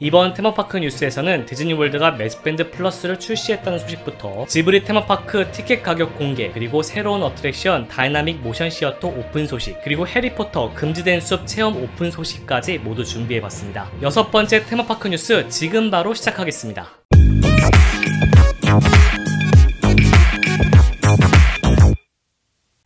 이번 테마파크 뉴스에서는 디즈니월드가 매직밴드 플러스를 출시했다는 소식부터 지브리 테마파크 티켓 가격 공개, 그리고 새로운 어트랙션 다이나믹 모션 시어터 오픈 소식, 그리고 해리포터 금지된 숲 체험 오픈 소식까지 모두 준비해봤습니다. 6번째 테마파크 뉴스 지금 바로 시작하겠습니다.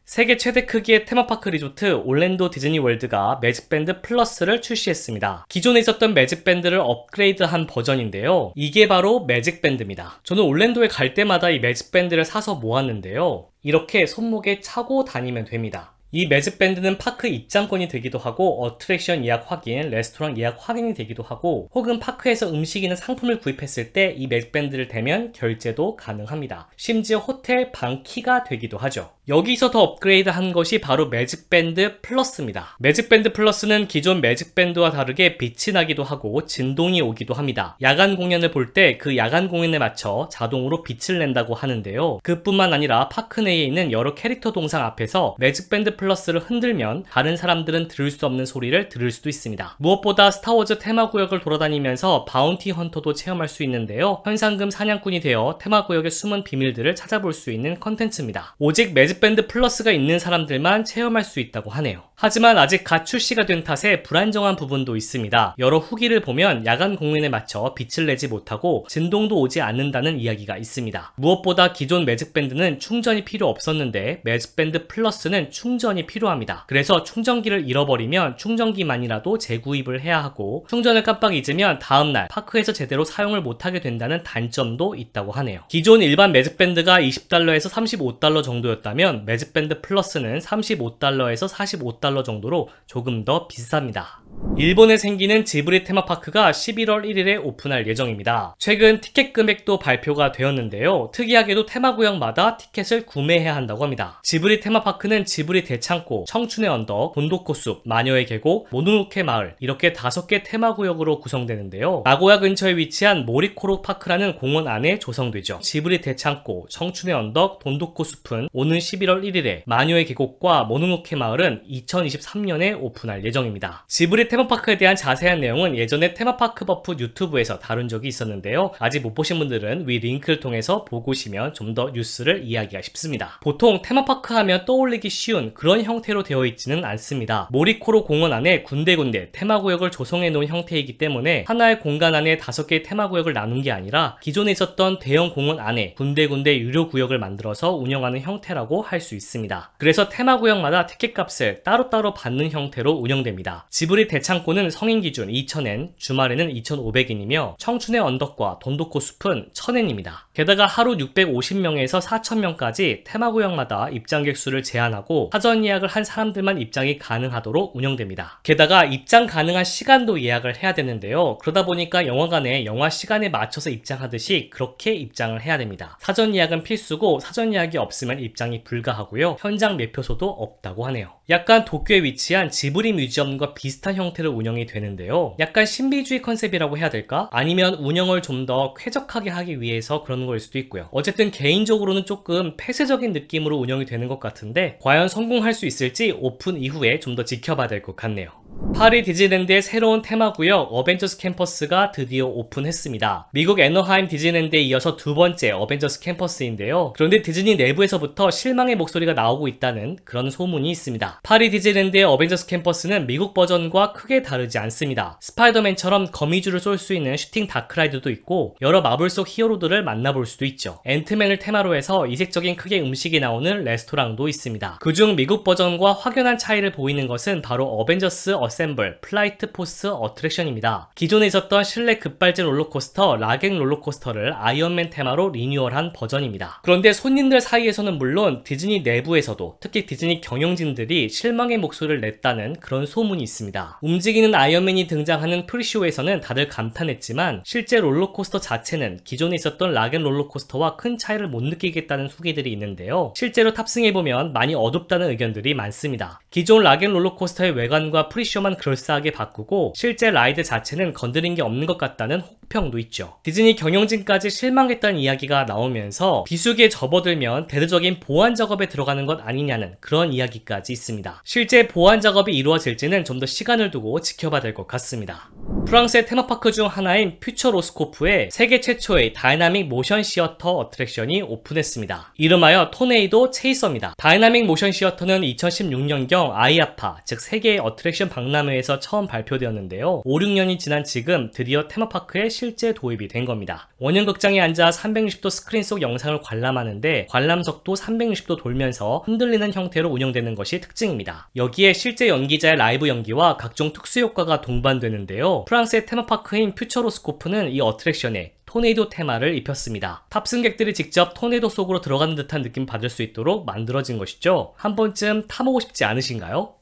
세계 최대 크기의 테마파크 리조트 올랜도 디즈니월드가 매직밴드 플러스를 출시했습니다. 기존에 있었던 매직밴드를 업그레이드한 버전인데요. 이게 바로 매직밴드입니다. 저는 올랜도에 갈 때마다 이 매직밴드를 사서 모았는데요. 이렇게 손목에 차고 다니면 됩니다. 이 매직밴드는 파크 입장권이 되기도 하고 어트랙션 예약 확인, 레스토랑 예약 확인이 되기도 하고, 혹은 파크에서 음식이나 상품을 구입했을 때 이 매직밴드를 대면 결제도 가능합니다. 심지어 호텔 방 키가 되기도 하죠. 여기서 더 업그레이드한 것이 바로 매직밴드 플러스입니다. 매직밴드 플러스는 기존 매직밴드와 다르게 빛이 나기도 하고 진동이 오기도 합니다. 야간 공연을 볼 때 그 야간 공연에 맞춰 자동으로 빛을 낸다고 하는데요. 그뿐만 아니라 파크 내에 있는 여러 캐릭터 동상 앞에서 매직밴드 플러스를 흔들면 다른 사람들은 들을 수 없는 소리를 들을 수도 있습니다. 무엇보다 스타워즈 테마구역을 돌아다니면서 바운티 헌터도 체험할 수 있는데요. 현상금 사냥꾼이 되어 테마구역의 숨은 비밀들을 찾아볼 수 있는 컨텐츠입니다. 오직 매직밴드 플러스가 있는 사람들만 체험할 수 있다고 하네요. 하지만 아직 갓 출시가 된 탓에 불안정한 부분도 있습니다. 여러 후기를 보면 야간 공연에 맞춰 빛을 내지 못하고 진동도 오지 않는다는 이야기가 있습니다. 무엇보다 기존 매직밴드는 충전이 필요 없었는데 매직밴드 플러스는 충전이 필요합니다. 그래서 충전기를 잃어버리면 충전기만이라도 재구입을 해야 하고, 충전을 깜빡 잊으면 다음날 파크에서 제대로 사용을 못하게 된다는 단점도 있다고 하네요. 기존 일반 매직밴드가 $20에서 $35 정도였다면 매직밴드 플러스는 $35에서 $45 정도로 조금 더 비쌉니다. 일본에 생기는 지브리 테마파크가 11월 1일에 오픈할 예정입니다. 최근 티켓 금액도 발표가 되었는데요. 특이하게도 테마구역마다 티켓을 구매해야 한다고 합니다. 지브리 테마파크는 지브리 대창고, 청춘의 언덕, 돈도코 숲, 마녀의 계곡, 모노노케 마을, 이렇게 5개 테마구역으로 구성되는데요. 나고야 근처에 위치한 모리코로 파크라는 공원 안에 조성되죠. 지브리 대창고, 청춘의 언덕, 돈도코 숲은 오는 11월 1일에, 마녀의 계곡과 모노노케 마을은 2023년에 오픈할 예정입니다. 지브리 테마파크에 대한 자세한 내용은 예전에 테마파크 버프 유튜브에서 다룬 적이 있었는데요. 아직 못 보신 분들은 위 링크를 통해서 보시면 좀 더 뉴스를 이해하기가 쉽습니다. 보통 테마파크 하면 떠올리기 쉬운 그런 형태로 되어 있지는 않습니다. 모리코로 공원 안에 군데군데 테마구역을 조성해 놓은 형태이기 때문에 하나의 공간 안에 5개의 테마구역을 나눈 게 아니라 기존에 있었던 대형 공원 안에 군데군데 유료 구역을 만들어서 운영하는 형태라고 할 수 있습니다. 그래서 테마구역마다 티켓값을 따로따로 받는 형태로 운영됩니다. 지브리 대창고는 성인 기준 2,000엔, 주말에는 2,500엔이며 청춘의 언덕과 돈도코 숲은 1,000엔입니다. 게다가 하루 650명에서 4,000명까지 테마구역마다 입장객 수를 제한하고 사전 예약을 한 사람들만 입장이 가능하도록 운영됩니다. 게다가 입장 가능한 시간도 예약을 해야 되는데요. 그러다 보니까 영화관에 영화 시간에 맞춰서 입장하듯이 그렇게 입장을 해야 됩니다. 사전 예약은 필수고 사전 예약이 없으면 입장이 불가하고요. 현장 매표소도 없다고 하네요. 약간 도쿄에 위치한 지브리 뮤지엄과 비슷한 형태로 운영이 되는데요. 약간 신비주의 컨셉이라고 해야 될까? 아니면 운영을 좀 더 쾌적하게 하기 위해서 그런 거일 수도 있고요. 어쨌든 개인적으로는 조금 폐쇄적인 느낌으로 운영이 되는 것 같은데 과연 성공할 수 있을지 오픈 이후에 좀 더 지켜봐야 될 것 같네요. 파리 디즈니랜드의 새로운 테마구역 어벤져스 캠퍼스가 드디어 오픈했습니다. 미국 애너하임 디즈니랜드에 이어서 2번째 어벤져스 캠퍼스인데요. 그런데 디즈니 내부에서부터 실망의 목소리가 나오고 있다는 그런 소문이 있습니다. 파리 디즈니랜드의 어벤져스 캠퍼스는 미국 버전과 크게 다르지 않습니다. 스파이더맨처럼 거미줄을 쏠 수 있는 슈팅 다크라이드도 있고 여러 마블 속 히어로들을 만나볼 수도 있죠. 앤트맨을 테마로 해서 이색적인 크게 음식이 나오는 레스토랑도 있습니다. 그중 미국 버전과 확연한 차이를 보이는 것은 바로 어벤져스 어셈블 플라이트 포스 어트랙션입니다. 기존에 있었던 실내 급발진 롤러코스터 라겐 롤러코스터를 아이언맨 테마로 리뉴얼한 버전입니다. 그런데 손님들 사이에서는 물론 디즈니 내부에서도 특히 디즈니 경영진들이 실망의 목소리를 냈다는 그런 소문이 있습니다. 움직이는 아이언맨이 등장하는 프리쇼에서는 다들 감탄했지만 실제 롤러코스터 자체는 기존에 있었던 라겐 롤러코스터와 큰 차이를 못 느끼겠다는 후기들이 있는데요. 실제로 탑승해보면 많이 어둡다는 의견들이 많습니다. 기존 라겐 롤러코스터의 외관과 프리쇼만 그럴싸하게 바꾸고 실제 라이드 자체는 건드린 게 없는 것 같다는 혹평도 있죠. 디즈니 경영진까지 실망했다는 이야기가 나오면서 비수기에 접어들면 대대적인 보완 작업에 들어가는 것 아니냐는 그런 이야기까지 있습니다. 실제 보완 작업이 이루어질지는 좀 더 시간을 두고 지켜봐야 될 것 같습니다. 프랑스의 테마파크 중 하나인 퓨처로스코프에 세계 최초의 다이나믹 모션 시어터 어트랙션이 오픈했습니다. 이름하여 토네이도 체이서입니다. 다이나믹 모션 시어터는 2016년경 아이아파, 즉 세계의 어트랙션 박람회에서 처음 발표되었는데요. 5, 6년이 지난 지금 드디어 테마파크에 실제 도입이 된 겁니다. 원형 극장에 앉아 360도 스크린 속 영상을 관람하는데 관람석도 360도 돌면서 흔들리는 형태로 운영되는 것이 특징입니다. 여기에 실제 연기자의 라이브 연기와 각종 특수 효과가 동반되는데요. 프랑스의 테마파크인 퓨처로스코프는 이 어트랙션에 토네이도 테마를 입혔습니다. 탑승객들이 직접 토네이도 속으로 들어가는 듯한 느낌 받을 수 있도록 만들어진 것이죠. 한 번쯤 타보고 싶지 않으신가요?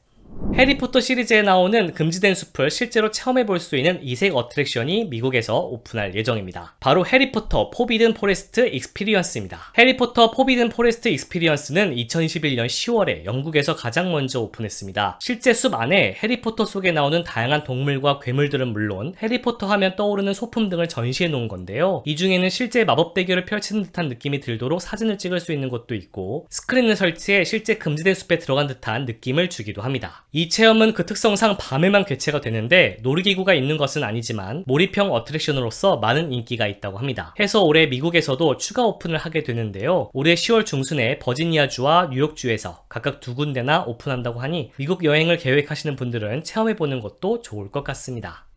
해리포터 시리즈에 나오는 금지된 숲을 실제로 체험해볼 수 있는 이색 어트랙션이 미국에서 오픈할 예정입니다. 바로 해리포터 포비든 포레스트 익스피리언스입니다. 해리포터 포비든 포레스트 익스피리언스는 2021년 10월에 영국에서 가장 먼저 오픈했습니다. 실제 숲 안에 해리포터 속에 나오는 다양한 동물과 괴물들은 물론 해리포터 하면 떠오르는 소품 등을 전시해 놓은 건데요. 이 중에는 실제 마법 대결을 펼치는 듯한 느낌이 들도록 사진을 찍을 수 있는 곳도 있고 스크린을 설치해 실제 금지된 숲에 들어간 듯한 느낌을 주기도 합니다. 이 체험은 그 특성상 밤에만 개최가 되는데 놀이기구가 있는 것은 아니지만 몰입형 어트랙션으로서 많은 인기가 있다고 합니다. 해서 올해 미국에서도 추가 오픈을 하게 되는데요. 올해 10월 중순에 버지니아주와 뉴욕주에서 각각 2군데나 오픈한다고 하니 미국 여행을 계획하시는 분들은 체험해보는 것도 좋을 것 같습니다.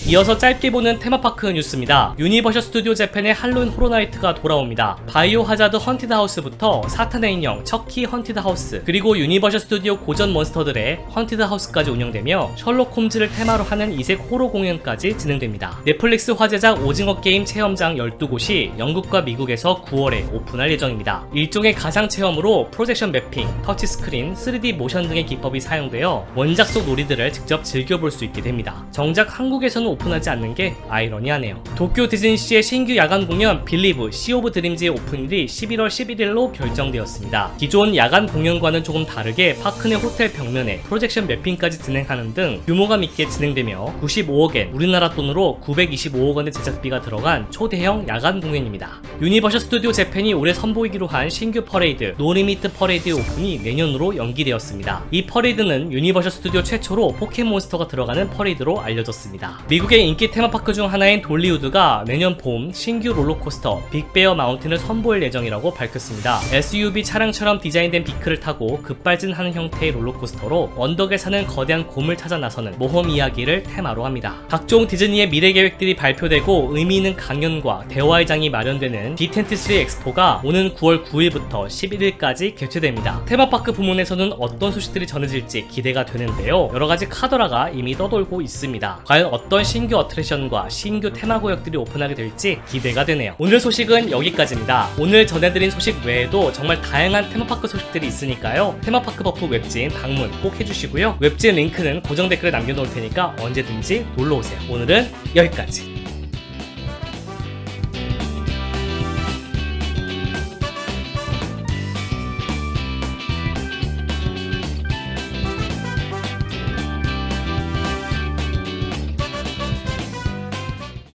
이어서 짧게 보는 테마파크 뉴스입니다. 유니버셜 스튜디오 재팬의 할로윈 호로나이트가 돌아옵니다. 바이오 하자드 헌티드 하우스부터 사탄의 인형, 척키 헌티드 하우스, 그리고 유니버셜 스튜디오 고전 몬스터들의 헌티드 하우스까지 운영되며 셜록 홈즈를 테마로 하는 이색 호러 공연까지 진행됩니다. 넷플릭스 화제작 오징어 게임 체험장 12곳이 영국과 미국에서 9월에 오픈할 예정입니다. 일종의 가상 체험으로 프로젝션 매핑, 터치스크린, 3D 모션 등의 기법이 사용되어 원작 속 놀이들을 직접 즐겨볼 수 있게 됩니다. 정작 한국에서 오픈하지 않는 게 아이러니하네요. 도쿄 디즈니시의 신규 야간 공연 빌리브 시 오브 드림즈의 오픈일이 11월 11일로 결정되었습니다. 기존 야간 공연과는 조금 다르게 파크 내 호텔 벽면에 프로젝션 매핑까지 진행하는 등 규모감 있게 진행되며 95억엔, 우리나라 돈으로 925억 원의 제작비가 들어간 초대형 야간 공연입니다. 유니버셜 스튜디오 재팬이 올해 선보이기로 한 신규 퍼레이드 노리미트 퍼레이드의 오픈이 내년으로 연기되었습니다. 이 퍼레이드는 유니버셜 스튜디오 최초로 포켓몬스터가 들어가는 퍼레이드로 알려졌습니다. 미국의 인기 테마파크 중 하나인 돌리우드가 내년 봄 신규 롤러코스터 빅베어 마운틴을 선보일 예정이라고 밝혔습니다. SUV 차량처럼 디자인된 비크를 타고 급발진하는 형태의 롤러코스터로 언덕에 사는 거대한 곰을 찾아 나서는 모험 이야기를 테마로 합니다. 각종 디즈니의 미래 계획들이 발표되고 의미 있는 강연과 대화의 장이 마련되는 D23 엑스포가 오는 9월 9일부터 11일까지 개최됩니다. 테마파크 부문에서는 어떤 소식들이 전해질지 기대가 되는데요. 여러가지 카더라가 이미 떠돌고 있습니다. 과연 어떤 신규 어트랙션과 신규 테마구역들이 오픈하게 될지 기대가 되네요. 오늘 소식은 여기까지입니다. 오늘 전해드린 소식 외에도 정말 다양한 테마파크 소식들이 있으니까요. 테마파크 버프 웹진 방문 꼭 해주시고요. 웹진 링크는 고정 댓글에 남겨놓을 테니까 언제든지 놀러오세요. 오늘은 여기까지.